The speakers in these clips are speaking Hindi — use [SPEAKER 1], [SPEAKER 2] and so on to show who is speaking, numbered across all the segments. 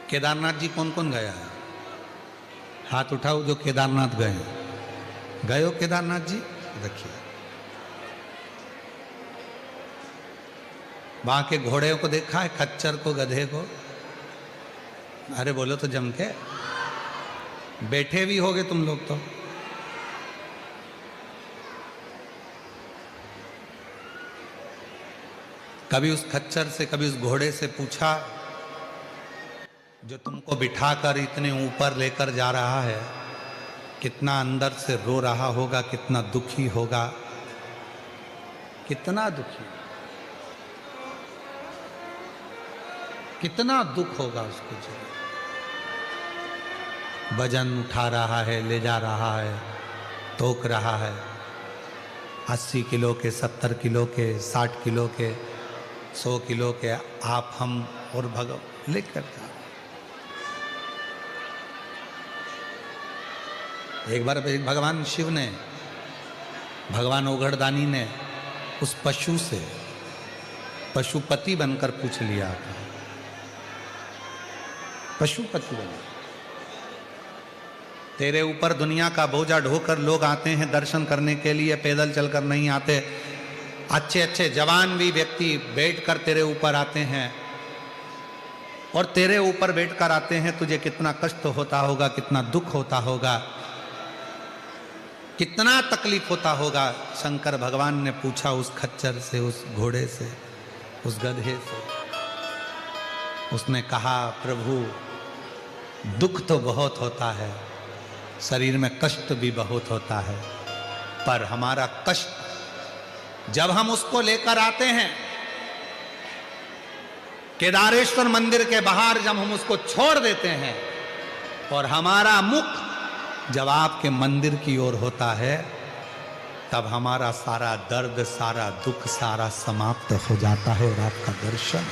[SPEAKER 1] केदारनाथ जी कौन कौन गया है? हाथ उठाओ जो केदारनाथ गए। गए हो केदारनाथ जी? देखिए वहां के घोड़े को देखा है, खच्चर को, गधे को? अरे बोलो तो जम के। बैठे भी होगे तुम लोग तो। कभी उस खच्चर से, कभी उस घोड़े से पूछा जो तुमको बिठाकर इतने ऊपर लेकर जा रहा है, कितना अंदर से रो रहा होगा, कितना दुखी होगा, कितना दुखी, कितना दुख होगा उसको जो वजन उठा रहा है, ले जा रहा है, तोक रहा है, 80 किलो के, 70 किलो के, 60 किलो के, 100 किलो के आप, हम और भगवान लेकर जा। एक बार भगवान शिव ने, भगवान ओघड़दानी ने उस पशु से पशुपति बनकर पूछ लिया था। पशुपति बने, तेरे ऊपर दुनिया का बोझा ढोकर लोग आते हैं दर्शन करने के लिए, पैदल चलकर नहीं आते। अच्छे अच्छे जवान भी व्यक्ति बैठकर तेरे ऊपर आते हैं, और तेरे ऊपर बैठकर आते हैं, तुझे कितना कष्ट होता होगा, कितना दुख होता होगा, कितना तकलीफ होता होगा। शंकर भगवान ने पूछा उस खच्चर से, उस घोड़े से, उस गधे से। उसने कहा, प्रभु दुख तो बहुत होता है, शरीर में कष्ट भी बहुत होता है, पर हमारा कष्ट जब हम उसको लेकर आते हैं केदारेश्वर मंदिर के बाहर, जब हम उसको छोड़ देते हैं और हमारा मुख जब आपके मंदिर की ओर होता है, तब हमारा सारा दर्द, सारा दुख, सारा समाप्त हो जाता है और आपका दर्शन।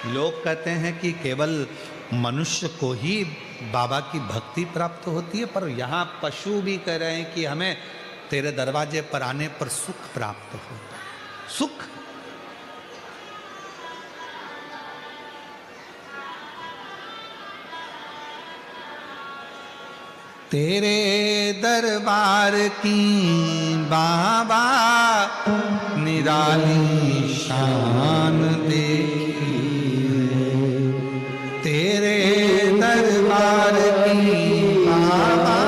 [SPEAKER 1] लोग कहते हैं कि केवल मनुष्य को ही बाबा की भक्ति प्राप्त होती है, पर यहाँ पशु भी कह रहे हैं कि हमें तेरे दरवाजे पर आने पर सुख प्राप्त होता है। सुख, तेरे दरबार की बाबा निराली शान देखी, तेरे दरबार की बाबा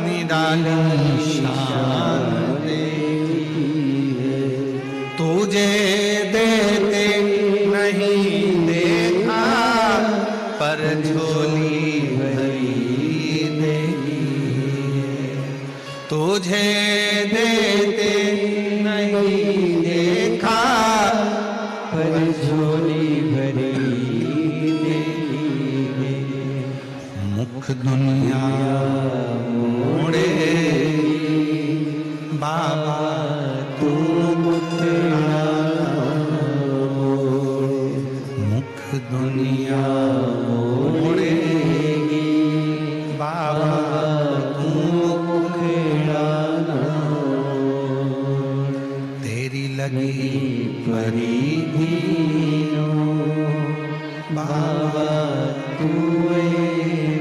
[SPEAKER 1] निराली शान देखी, तुझे देते नहीं देखा पर झोली भरी देखी, तुझे देते नहीं देखा पर झोली भरी देखी। मुख दुनिया मोड़े बाबा तू मुखड़ा मोड़, मुख दुनिया मोड़ेगी बाबा तू मुखड़ा मोड़, तेरी लगी परिधीनो बाबा तू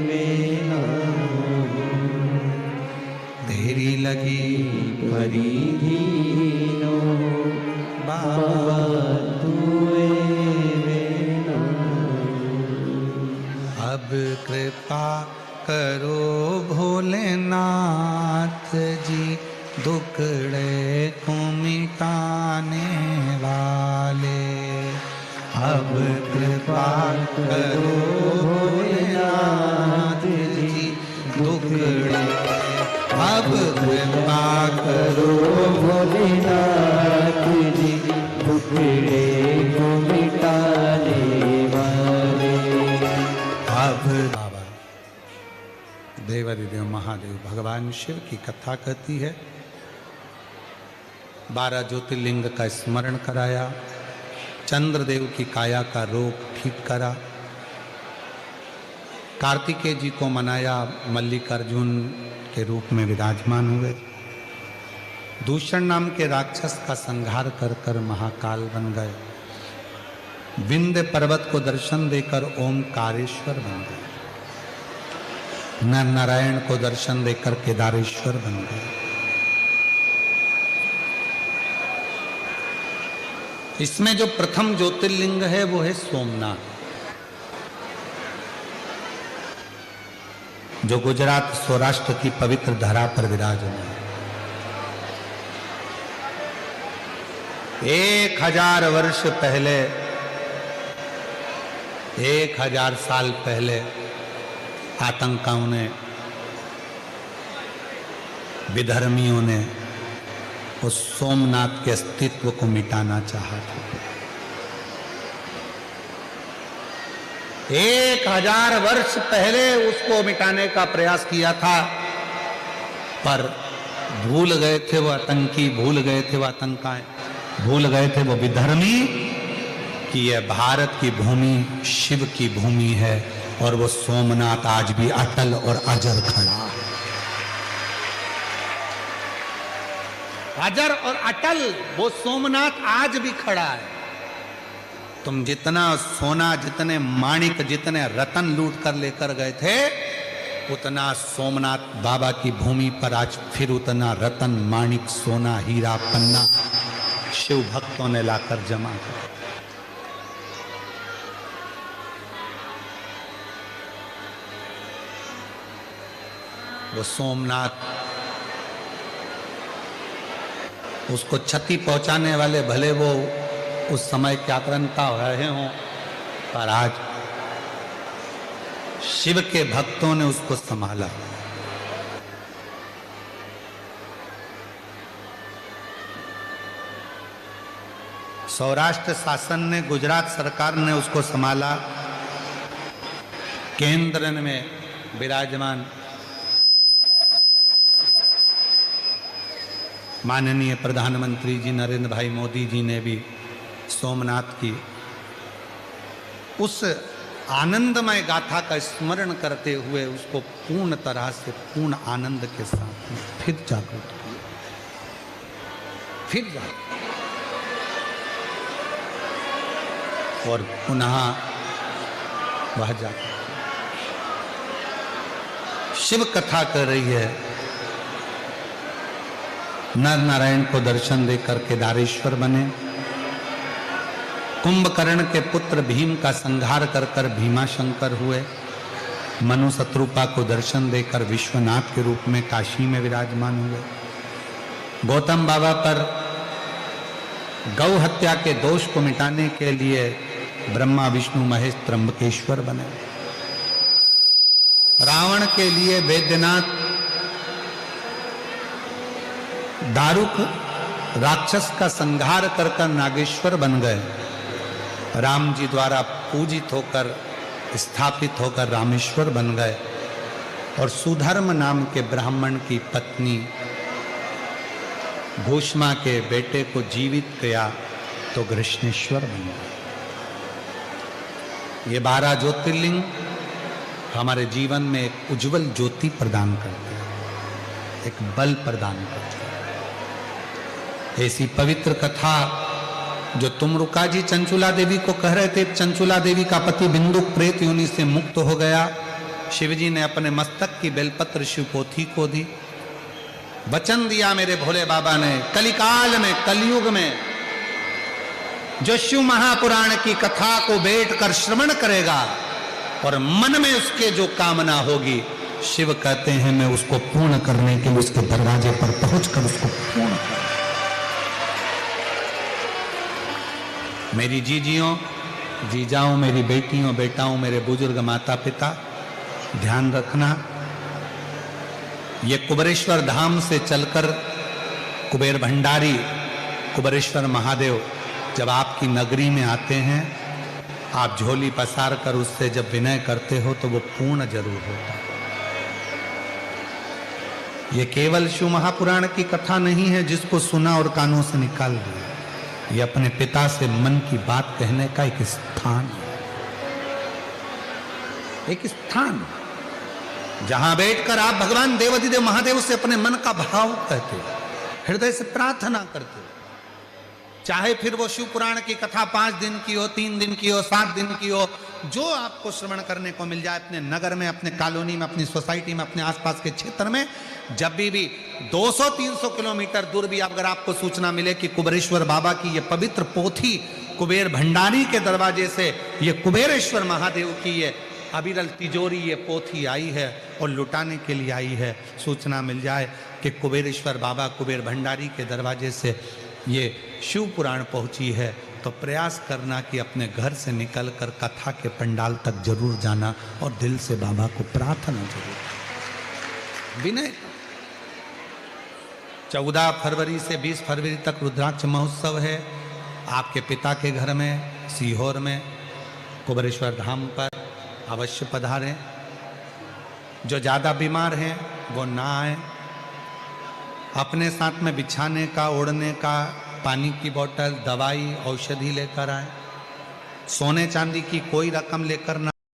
[SPEAKER 1] मेरा, तेरी लगी परिधीनो बाबा तू मेरा। अब कृपा करो भोलेनाथ जी, दुखड़े को मिटाने वाले। अब कृपा करो भोलेनाथ जी, दुखड़े, अब कृपा करो भोलेनाथ जी, दुखड़े को मिटाने वाले। अब बाबा देवादिदेव महादेव भगवान शिव की कथा कहती है। 12 ज्योतिर्लिंग का स्मरण कराया, चंद्रदेव की काया का रोग ठीक करा, कार्तिकेय जी को मनाया, मल्लिकार्जुन के रूप में विराजमान हुए, दूषण नाम के राक्षस का संहार कर कर महाकाल बन गए, विंध्य पर्वत को दर्शन देकर ओमकारेश्वर बन गए, नर नारायण को दर्शन देकर केदारेश्वर बन गए। इसमें जो प्रथम ज्योतिर्लिंग है वो है सोमनाथ, जो गुजरात सौराष्ट्र की पवित्र धरा पर विराजमान है। 1000 वर्ष पहले, 1000 साल पहले आतंकियों ने, विधर्मियों ने उस सोमनाथ के अस्तित्व को मिटाना चाहा था। 1000 वर्ष पहले उसको मिटाने का प्रयास किया था, पर भूल गए थे वो आतंकी, भूल गए थे वो आतंकाएं, भूल गए थे वो विधर्मी कि यह भारत की भूमि शिव की भूमि है और वो सोमनाथ आज भी अटल और अजर खड़ा है। अजर और अटल वो सोमनाथ आज भी खड़ा है। तुम जितना सोना, जितने माणिक, जितने रतन लूट कर लेकर गए थे, उतना सोमनाथ बाबा की भूमि पर आज फिर उतना रतन, माणिक, सोना, हीरा, पन्ना शिव भक्तों ने लाकर जमा किया। वो सोमनाथ, उसको क्षति पहुंचाने वाले भले वो उस समय क्या आक्रांता रहे हों, पर आज शिव के भक्तों ने उसको संभाला। सौराष्ट्र शासन ने, गुजरात सरकार ने उसको संभाला। केंद्र में विराजमान माननीय प्रधानमंत्री जी नरेंद्र भाई मोदी जी ने भी सोमनाथ की उस आनंदमय गाथा का स्मरण करते हुए उसको पूर्ण तरह से, पूर्ण आनंद के साथ फिर जागृत किया, फिर जागृत, और पुनः वह जाकर शिव कथा कर रही है। नर नारायण को दर्शन देकर केदारेश्वर बने, कुंभकर्ण के पुत्र भीम का संहार कर कर भीमाशंकर हुए, मनु शत्रुपा को दर्शन देकर विश्वनाथ के रूप में काशी में विराजमान हुए, गौतम बाबा पर गौ हत्या के दोष को मिटाने के लिए ब्रह्मा विष्णु महेश त्र्यंबकेश्वर बने, रावण के लिए वैद्यनाथ दारुक राक्षस का संहार कर कर नागेश्वर बन गए, राम जी द्वारा पूजित होकर, स्थापित होकर रामेश्वर बन गए, और सुधर्म नाम के ब्राह्मण की पत्नी भूष्मा के बेटे को जीवित किया तो कृष्णेश्वर बन गए। ये 12 ज्योतिर्लिंग हमारे जीवन में एक उज्जवल ज्योति प्रदान करते हैं, एक बल प्रदान करते हैं। ऐसी पवित्र कथा जो तुमरुका जी चंचुला देवी को कह रहे थे, चंचुला देवी का पति बिंदुक प्रेत योनि से मुक्त हो गया, शिवजी ने अपने मस्तक की बेलपत्र शिवपोथी को दी, वचन दिया मेरे भोले बाबा ने, कलिकाल में, कलयुग में जो शिव महापुराण की कथा को बैठकर श्रवण करेगा और मन में उसके जो कामना होगी, शिव कहते हैं मैं उसको पूर्ण करने के लिए उसके दरवाजे पर पहुंचकर उसको पूर्ण कर। मेरी जीजियों, जीजाओं, मेरी बेटियों, बेटाओं, मेरे बुजुर्ग माता पिता, ध्यान रखना, ये कुबेरेश्वर धाम से चलकर कुबेर भंडारी, कुबेरेश्वर महादेव जब आपकी नगरी में आते हैं, आप झोली पसार कर उससे जब विनय करते हो तो वो पूर्ण जरूर होता है। ये केवल शिव महापुराण की कथा नहीं है जिसको सुना और कानों से निकाल दिया, ये अपने पिता से मन की बात कहने का एक स्थान है, एक स्थान जहां बैठकर आप भगवान देवाधिदेव महादेव से अपने मन का भाव कहते हो, हृदय से प्रार्थना करते हो। चाहे फिर वो शिव पुराण की कथा 5 दिन की हो, 3 दिन की हो, 7 दिन की हो, जो आपको श्रवण करने को मिल जाए अपने नगर में, अपने कॉलोनी में, अपनी सोसाइटी में, अपने आसपास के क्षेत्र में, जब भी 200-300 किलोमीटर दूर भी अगर आपको सूचना मिले कि कुबेरेश्वर बाबा की ये पवित्र पोथी कुबेर भंडारी के दरवाजे से ये कुबेरेश्वर महादेव की ये अविरल तिजोरी, ये पोथी आई है और लुटाने के लिए आई है, सूचना मिल जाए कि कुबेरेश्वर बाबा कुबेर भंडारी के दरवाजे से ये शिव पुराण पहुंची है, तो प्रयास करना कि अपने घर से निकलकर कथा के पंडाल तक जरूर जाना और दिल से बाबा को प्रार्थना जरूर। विनय 14 फरवरी से 20 फरवरी तक रुद्राक्ष महोत्सव है आपके पिता के घर में सीहोर में कुबेरेश्वर धाम पर, अवश्य पधारें। जो ज़्यादा बीमार हैं वो ना आए, अपने साथ में बिछाने का, ओढ़ने का, पानी की बोतल, दवाई, औषधि लेकर आए। सोने चांदी की कोई रकम लेकर ना